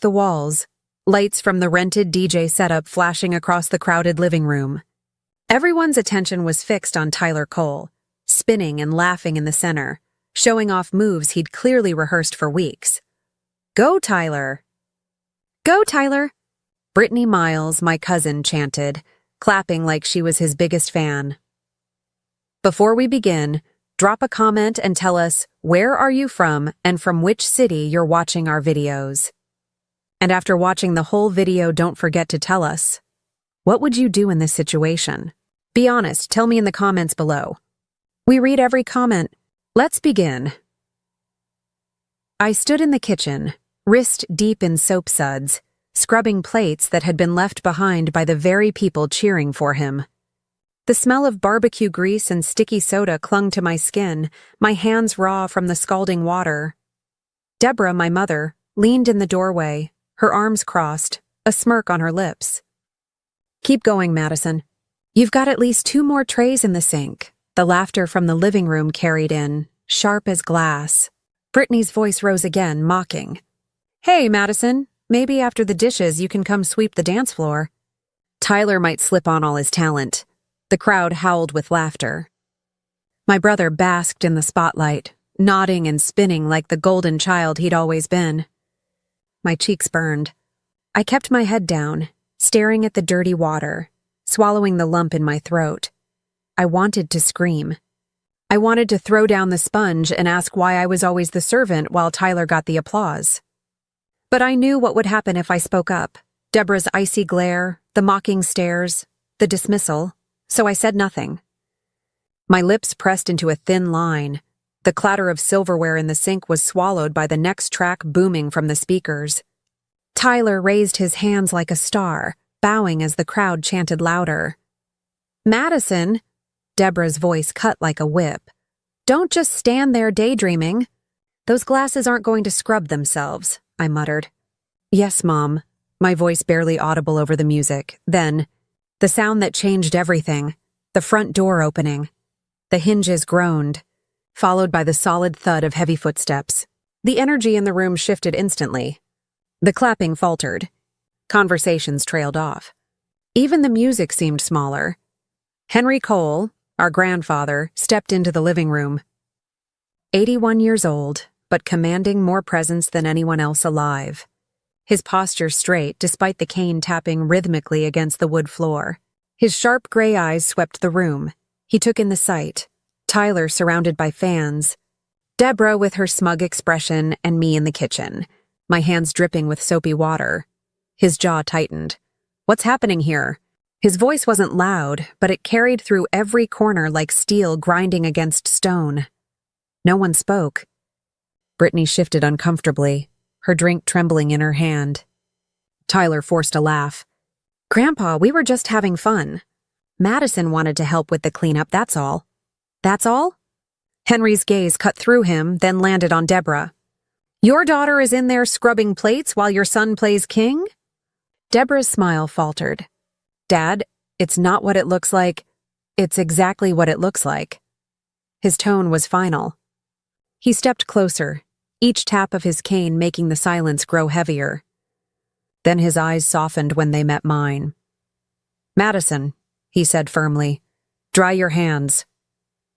The walls, lights from the rented DJ setup flashing across the crowded living room. Everyone's attention was fixed on Tyler Cole, spinning and laughing in the center, showing off moves he'd clearly rehearsed for weeks. "Go, Tyler!" "Go, Tyler!" Brittany Miles, my cousin, chanted, clapping like she was his biggest fan. Before we begin, drop a comment and tell us where are you from and from which city you're watching our videos. And after watching the whole video, don't forget to tell us, what would you do in this situation? Be honest, tell me in the comments below. We read every comment. Let's begin. I stood in the kitchen, wrist deep in soap suds, scrubbing plates that had been left behind by the very people cheering for him. The smell of barbecue grease and sticky soda clung to my skin, my hands raw from the scalding water. Deborah, my mother, leaned in the doorway, her arms crossed, a smirk on her lips. "Keep going, Madison. You've got at least 2 more trays in the sink," the laughter from the living room carried in, sharp as glass. Brittany's voice rose again, mocking. "Hey, Madison, maybe after the dishes you can come sweep the dance floor." Tyler might slip on all his talent. The crowd howled with laughter. My brother basked in the spotlight, nodding and spinning like the golden child he'd always been. My cheeks burned. I kept my head down, staring at the dirty water, swallowing the lump in my throat. I wanted to scream. I wanted to throw down the sponge and ask why I was always the servant while Tyler got the applause. But I knew what would happen if I spoke up. Deborah's icy glare, the mocking stares, the dismissal, so I said nothing. My lips pressed into a thin line. The clatter of silverware in the sink was swallowed by the next track booming from the speakers. Tyler raised his hands like a star, bowing as the crowd chanted louder. "Madison," Deborah's voice cut like a whip. "Don't just stand there daydreaming. Those glasses aren't going to scrub themselves," I muttered. "Yes, Mom," my voice barely audible over the music. Then, the sound that changed everything, the front door opening. The hinges groaned, followed by the solid thud of heavy footsteps. The energy in the room shifted instantly. The clapping faltered. Conversations trailed off. Even the music seemed smaller. Henry Cole, our grandfather, stepped into the living room. 81 years old, but commanding more presence than anyone else alive. His posture straight despite the cane tapping rhythmically against the wood floor. His sharp gray eyes swept the room. He took in the sight. Tyler surrounded by fans. Deborah with her smug expression and me in the kitchen, my hands dripping with soapy water. His jaw tightened. "What's happening here?" His voice wasn't loud, but it carried through every corner like steel grinding against stone. No one spoke. Brittany shifted uncomfortably, her drink trembling in her hand. Tyler forced a laugh. "Grandpa, we were just having fun. Madison wanted to help with the cleanup, that's all." "That's all?" Henry's gaze cut through him, then landed on Deborah. "Your daughter is in there scrubbing plates while your son plays king?" Deborah's smile faltered. "Dad, it's not what it looks like. It's exactly what it looks like." His tone was final. He stepped closer, each tap of his cane making the silence grow heavier. Then his eyes softened when they met mine. "Madison," he said firmly, "dry your hands."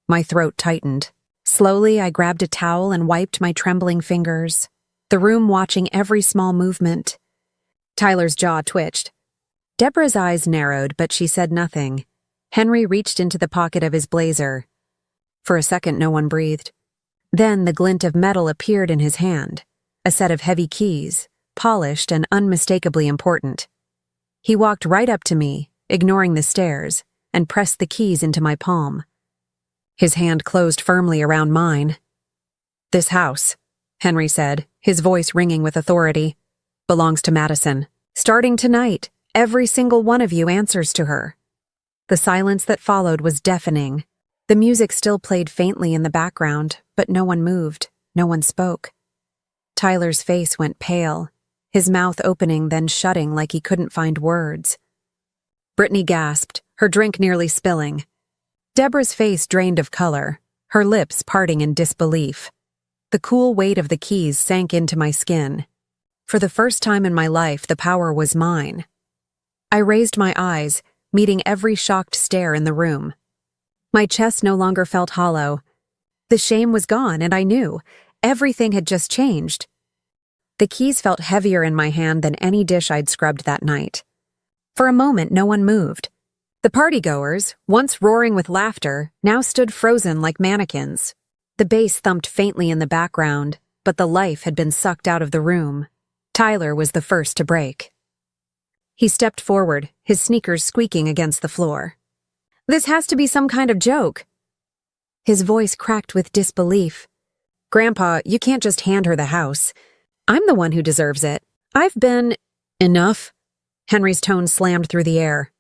My throat tightened. Slowly, I grabbed a towel and wiped my trembling fingers, the room watching every small movement. Tyler's jaw twitched. Deborah's eyes narrowed, but she said nothing. Henry reached into the pocket of his blazer. For a second, no one breathed. Then the glint of metal appeared in his hand, a set of heavy keys, polished and unmistakably important. He walked right up to me, ignoring the stares, and pressed the keys into my palm. His hand closed firmly around mine. "This house," Henry said, his voice ringing with authority, "belongs to Madison. Starting tonight, every single one of you answers to her." The silence that followed was deafening. The music still played faintly in the background, but no one moved, no one spoke. Tyler's face went pale, his mouth opening then shutting like he couldn't find words. Brittany gasped, her drink nearly spilling. Deborah's face drained of color, her lips parting in disbelief. The cool weight of the keys sank into my skin. For the first time in my life, the power was mine. I raised my eyes, meeting every shocked stare in the room. My chest no longer felt hollow. The shame was gone, and I knew everything had just changed. The keys felt heavier in my hand than any dish I'd scrubbed that night. For a moment, no one moved. The partygoers, once roaring with laughter, now stood frozen like mannequins. The bass thumped faintly in the background, but the life had been sucked out of the room. Tyler was the first to break. He stepped forward, his sneakers squeaking against the floor. "This has to be some kind of joke." His voice cracked with disbelief. "Grandpa, you can't just hand her the house. I'm the one who deserves it. I've been—" "Enough." Henry's tone slammed through the air.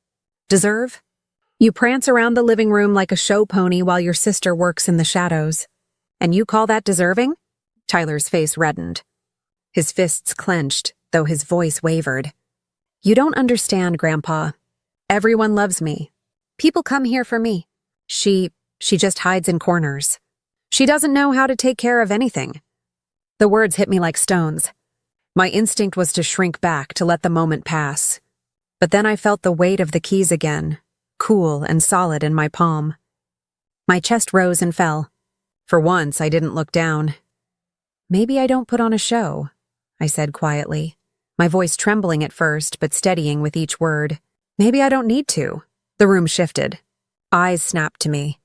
"Deserve? You prance around the living room like a show pony while your sister works in the shadows. And you call that deserving?" Tyler's face reddened. His fists clenched, though his voice wavered. "You don't understand, Grandpa. Everyone loves me. People come here for me. She just hides in corners. She doesn't know how to take care of anything." The words hit me like stones. My instinct was to shrink back, to let the moment pass. But then I felt the weight of the keys again, cool and solid in my palm. My chest rose and fell. For once, I didn't look down. "Maybe I don't put on a show," I said quietly, my voice trembling at first but steadying with each word. "Maybe I don't need to." The room shifted. Eyes snapped to me.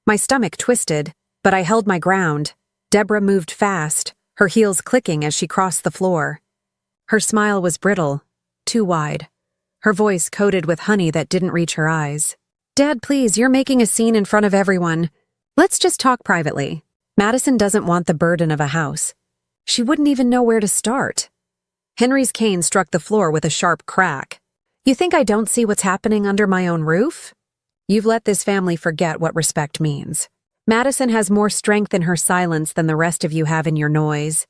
My stomach twisted, but I held my ground. Deborah moved fast, her heels clicking as she crossed the floor. Her smile was brittle, too wide. Her voice coated with honey that didn't reach her eyes. "Dad, please, you're making a scene in front of everyone. Let's just talk privately. Madison doesn't want the burden of a house. She wouldn't even know where to start." Henry's cane struck the floor with a sharp crack. "You think I don't see what's happening under my own roof? You've let this family forget what respect means. Madison has more strength in her silence than the rest of you have in your noise."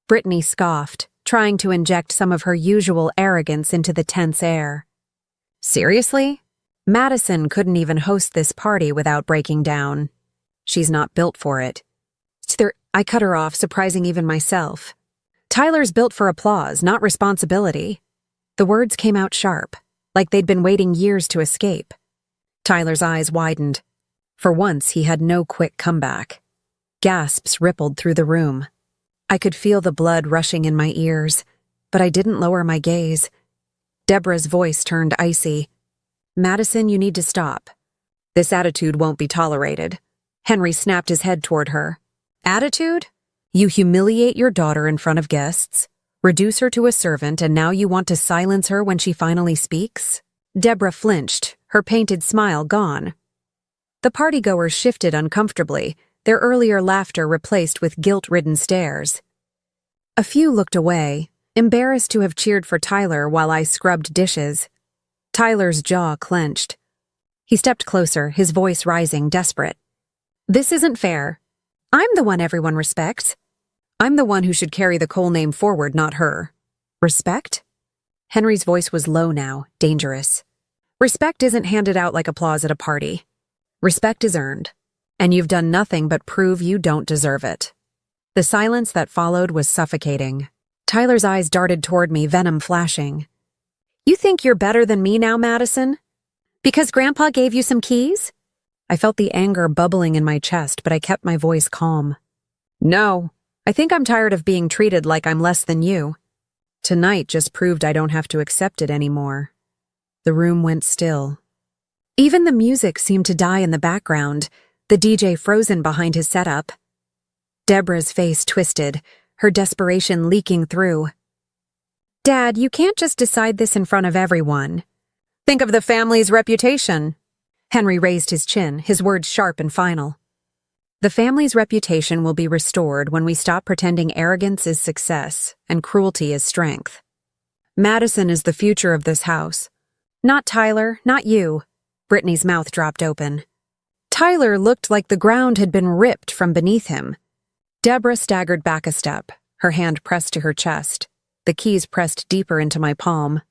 Brittany scoffed, trying to inject some of her usual arrogance into the tense air. "Seriously? Madison couldn't even host this party without breaking down. She's not built for it." I cut her off, surprising even myself. "Tyler's built for applause, not responsibility." The words came out sharp, like they'd been waiting years to escape. Tyler's eyes widened. For once, he had no quick comeback. Gasps rippled through the room. I could feel the blood rushing in my ears, but I didn't lower my gaze. Deborah's voice turned icy. "Madison, you need to stop. This attitude won't be tolerated." Henry snapped his head toward her. "Attitude? You humiliate your daughter in front of guests, reduce her to a servant, and now you want to silence her when she finally speaks?" Deborah flinched, her painted smile gone. The partygoers shifted uncomfortably, their earlier laughter replaced with guilt-ridden stares. A few looked away, embarrassed to have cheered for Tyler while I scrubbed dishes. Tyler's jaw clenched. He stepped closer, his voice rising, desperate. "This isn't fair. I'm the one everyone respects. I'm the one who should carry the Cole name forward, not her." "Respect?" Henry's voice was low now, dangerous. "Respect isn't handed out like applause at a party. Respect is earned, and you've done nothing but prove you don't deserve it." The silence that followed was suffocating. Tyler's eyes darted toward me, venom flashing. "You think you're better than me now, Madison? Because Grandpa gave you some keys?" I felt the anger bubbling in my chest, but I kept my voice calm. "No, I think I'm tired of being treated like I'm less than you. Tonight just proved I don't have to accept it anymore." The room went still. Even the music seemed to die in the background, the DJ frozen behind his setup. Deborah's face twisted, her desperation leaking through. "Dad, you can't just decide this in front of everyone. Think of the family's reputation." Henry raised his chin, his words sharp and final. "The family's reputation will be restored when we stop pretending arrogance is success and cruelty is strength. Madison is the future of this house. Not Tyler, not you." Brittany's mouth dropped open. Tyler looked like the ground had been ripped from beneath him. Deborah staggered back a step, her hand pressed to her chest, the keys pressed deeper into my palm.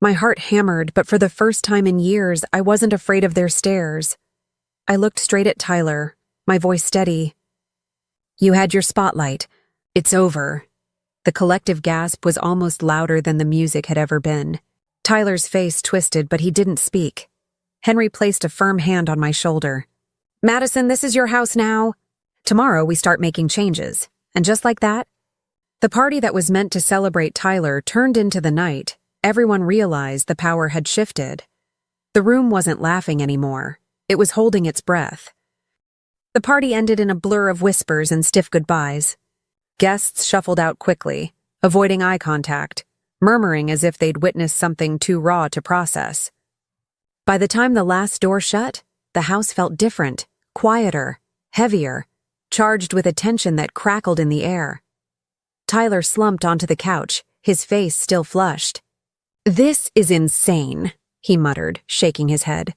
My heart hammered, but for the first time in years, I wasn't afraid of their stares. I looked straight at Tyler, my voice steady. "You had your spotlight. It's over." The collective gasp was almost louder than the music had ever been. Tyler's face twisted, but he didn't speak. Henry placed a firm hand on my shoulder. "Madison, this is your house now. Tomorrow we start making changes." And just like that, the party that was meant to celebrate Tyler turned into the night. Everyone realized the power had shifted. The room wasn't laughing anymore. It was holding its breath. The party ended in a blur of whispers and stiff goodbyes. Guests shuffled out quickly, avoiding eye contact, murmuring as if they'd witnessed something too raw to process. By the time the last door shut, the house felt different, quieter, heavier, charged with a tension that crackled in the air. Tyler slumped onto the couch, his face still flushed. "This is insane," he muttered, shaking his head.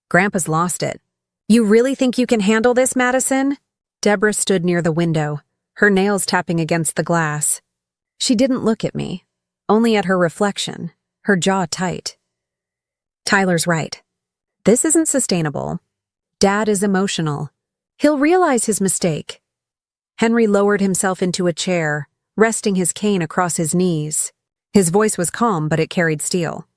"Grandpa's lost it." "You really think you can handle this, Madison?" Deborah stood near the window, her nails tapping against the glass. She didn't look at me, only at her reflection, her jaw tight. "Tyler's right. This isn't sustainable. Dad is emotional. He'll realize his mistake." Henry lowered himself into a chair, resting his cane across his knees. His voice was calm, but it carried steel.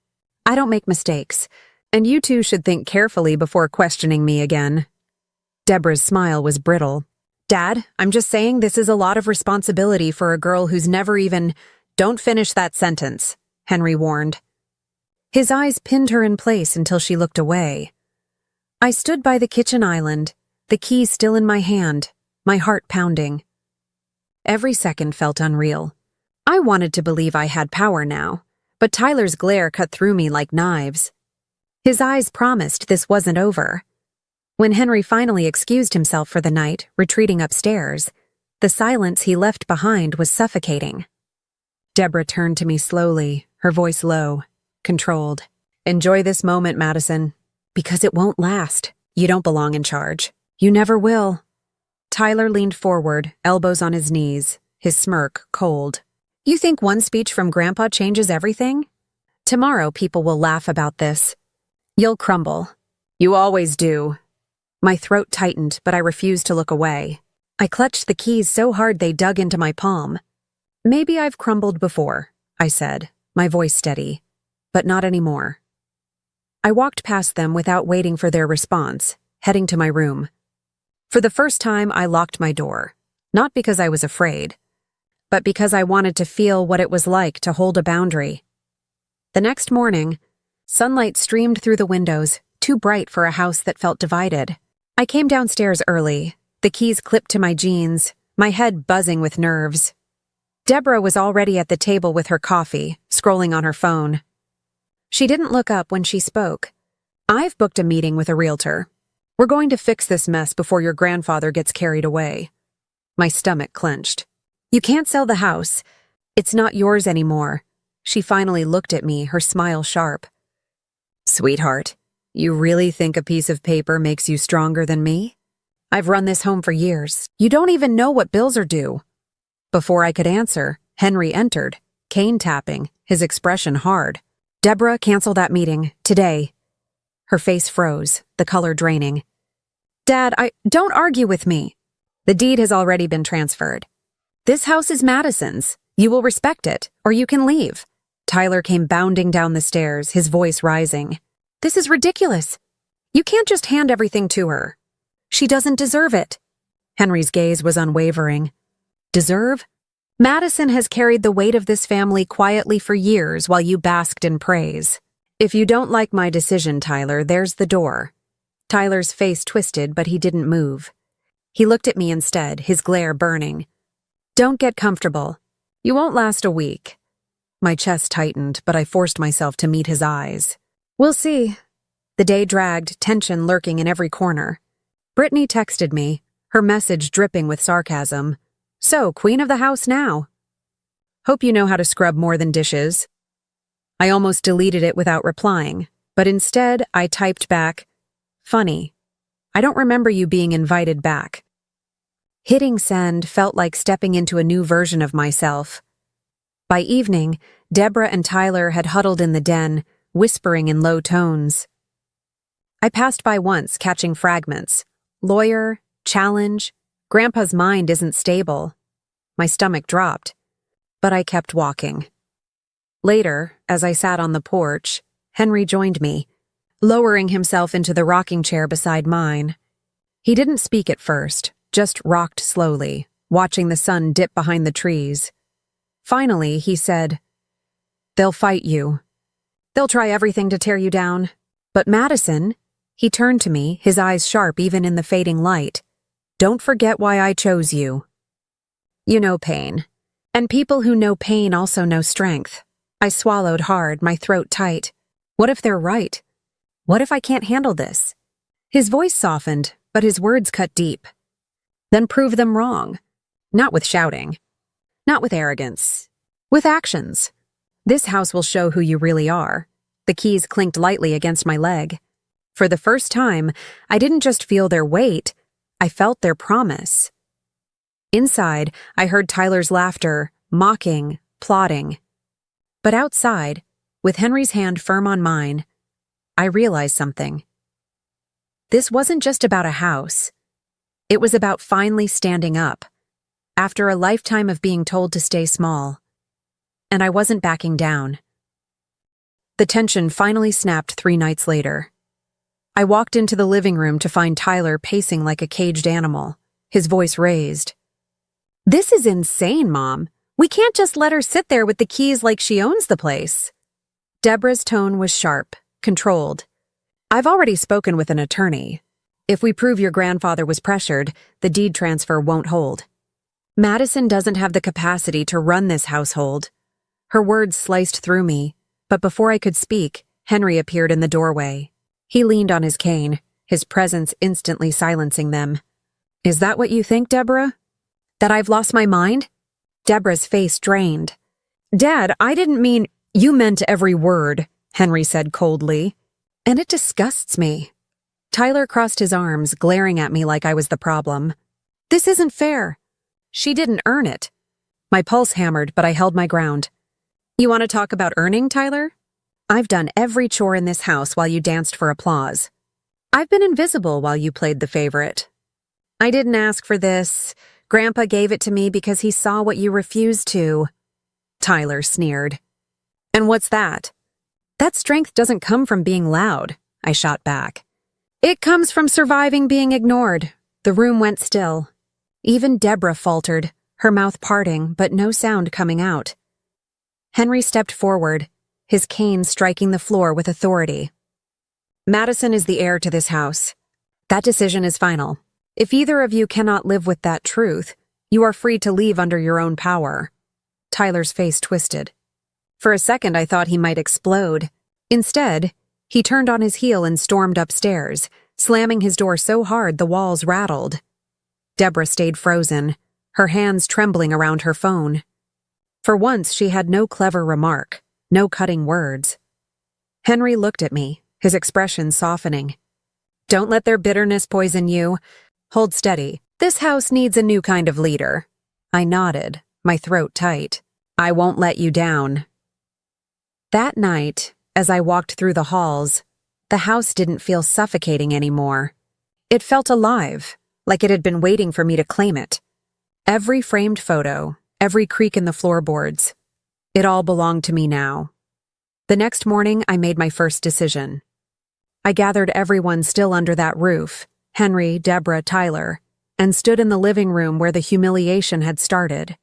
"I don't make mistakes, and you two should think carefully before questioning me again." Deborah's smile was brittle. "Dad, I'm just saying this is a lot of responsibility for a girl who's never even—" "Don't finish that sentence," Henry warned. His eyes pinned her in place until she looked away. I stood by the kitchen island, the key still in my hand, my heart pounding. Every second felt unreal. I wanted to believe I had power now, but Tyler's glare cut through me like knives. His eyes promised this wasn't over. When Henry finally excused himself for the night, retreating upstairs, the silence he left behind was suffocating. Deborah turned to me slowly, her voice low, controlled. "Enjoy this moment, Madison, because it won't last. You don't belong in charge. You never will." Tyler leaned forward, elbows on his knees, his smirk cold. "You think one speech from Grandpa changes everything? Tomorrow people will laugh about this. You'll crumble. You always do." My throat tightened, but I refused to look away. I clutched the keys so hard they dug into my palm. "Maybe I've crumbled before," I said, my voice steady, "but not anymore." I walked past them without waiting for their response, heading to my room. For the first time, I locked my door, not because I was afraid, but because I wanted to feel what it was like to hold a boundary. The next morning, sunlight streamed through the windows, too bright for a house that felt divided. I came downstairs early, the keys clipped to my jeans, my head buzzing with nerves. Deborah was already at the table with her coffee, scrolling on her phone. She didn't look up when she spoke. "I've booked a meeting with a realtor. We're going to fix this mess before your grandfather gets carried away." My stomach clenched. "You can't sell the house. It's not yours anymore." She finally looked at me, her smile sharp. "Sweetheart, you really think a piece of paper makes you stronger than me? I've run this home for years. You don't even know what bills are due." Before I could answer, Henry entered, cane tapping, his expression hard. "Deborah, cancel that meeting, today." Her face froze, the color draining. "Dad, don't argue with me. The deed has already been transferred. This house is Madison's. You will respect it, or you can leave." Tyler came bounding down the stairs, his voice rising. "This is ridiculous. You can't just hand everything to her. She doesn't deserve it." Henry's gaze was unwavering. "Deserve? Madison has carried the weight of this family quietly for years while you basked in praise. If you don't like my decision, Tyler, there's the door." Tyler's face twisted, but he didn't move. He looked at me instead, his glare burning. "Don't get comfortable. You won't last a week." My chest tightened, but I forced myself to meet his eyes. "We'll see." The day dragged, tension lurking in every corner. Brittany texted me, her message dripping with sarcasm. "So, queen of the house now. Hope you know how to scrub more than dishes." I almost deleted it without replying, but instead I typed back, "Funny. I don't remember you being invited back." Hitting send felt like stepping into a new version of myself. By evening, Deborah and Tyler had huddled in the den, whispering in low tones. I passed by once, catching fragments. Lawyer, challenge, Grandpa's mind isn't stable. My stomach dropped. but I kept walking. Later, as I sat on the porch, Henry joined me, lowering himself into the rocking chair beside mine. He didn't speak at first, just rocked slowly, watching the sun dip behind the trees. Finally, he said, "They'll fight you. They'll try everything to tear you down. But Madison," he turned to me, his eyes sharp even in the fading light, "don't forget why I chose you. You know pain. And people who know pain also know strength." I swallowed hard, my throat tight. What if they're right? What if I can't handle this? His voice softened, but his words cut deep. Then prove them wrong. Not with shouting. Not with arrogance. With actions. This house will show who you really are. The keys clinked lightly against my leg. For the first time, I didn't just feel their weight, I felt their promise. Inside, I heard Tyler's laughter, mocking, plotting. But outside, with Henry's hand firm on mine, I realized something. This wasn't just about a house. It was about finally standing up, after a lifetime of being told to stay small. And I wasn't backing down. The tension finally snapped 3 nights later. I walked into the living room to find Tyler pacing like a caged animal, his voice raised. "This is insane, Mom. We can't just let her sit there with the keys like she owns the place." Deborah's tone was sharp, controlled. "I've already spoken with an attorney. If we prove your grandfather was pressured, the deed transfer won't hold. Madison doesn't have the capacity to run this household." Her words sliced through me, but before I could speak, Henry appeared in the doorway. He leaned on his cane, his presence instantly silencing them. "Is that what you think, Deborah? That I've lost my mind?" Deborah's face drained. "Dad, I didn't mean—" "You meant every word," Henry said coldly. "And it disgusts me." Tyler crossed his arms, glaring at me like I was the problem. "This isn't fair. She didn't earn it." My pulse hammered, but I held my ground. "You want to talk about earning, Tyler? I've done every chore in this house while you danced for applause. I've been invisible while you played the favorite. I didn't ask for this. Grandpa gave it to me because he saw what you refused to." Tyler sneered. "And what's that?" "That strength doesn't come from being loud," I shot back. "It comes from surviving being ignored." The room went still. Even Deborah faltered, her mouth parting, but no sound coming out. Henry stepped forward, his cane striking the floor with authority. "Madison is the heir to this house. That decision is final. If either of you cannot live with that truth, you are free to leave under your own power." Tyler's face twisted. For a second, I thought he might explode. Instead, he turned on his heel and stormed upstairs, slamming his door so hard the walls rattled. Deborah stayed frozen, her hands trembling around her phone. For once, she had no clever remark, no cutting words. Henry looked at me, his expression softening. "Don't let their bitterness poison you. Hold steady. This house needs a new kind of leader." I nodded, my throat tight. "I won't let you down." That night, as I walked through the halls, the house didn't feel suffocating anymore. It felt alive, like it had been waiting for me to claim it. Every framed photo, every creak in the floorboards, it all belonged to me now. The next morning, I made my first decision. I gathered everyone still under that roof, Henry, Deborah, Tyler, and stood in the living room where the humiliation had started.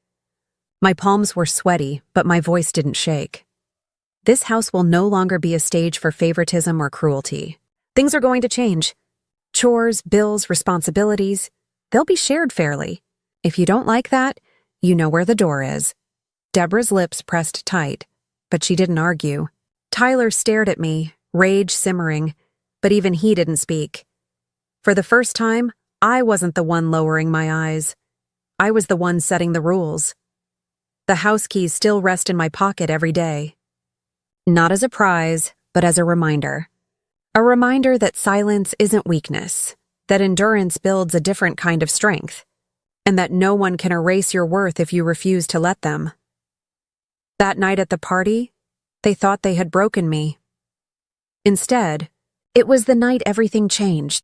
My palms were sweaty, but my voice didn't shake. This house will no longer be a stage for favoritism or cruelty. Things are going to change. Chores, bills, responsibilities, they'll be shared fairly. If you don't like that, you know where the door is. Deborah's lips pressed tight, but she didn't argue. Tyler stared at me, rage simmering, but even he didn't speak. For the first time, I wasn't the one lowering my eyes. I was the one setting the rules. The house keys still rest in my pocket every day. Not as a prize, but as a reminder. A reminder that silence isn't weakness, that endurance builds a different kind of strength, and that no one can erase your worth if you refuse to let them. That night at the party, they thought they had broken me. Instead, it was the night everything changed.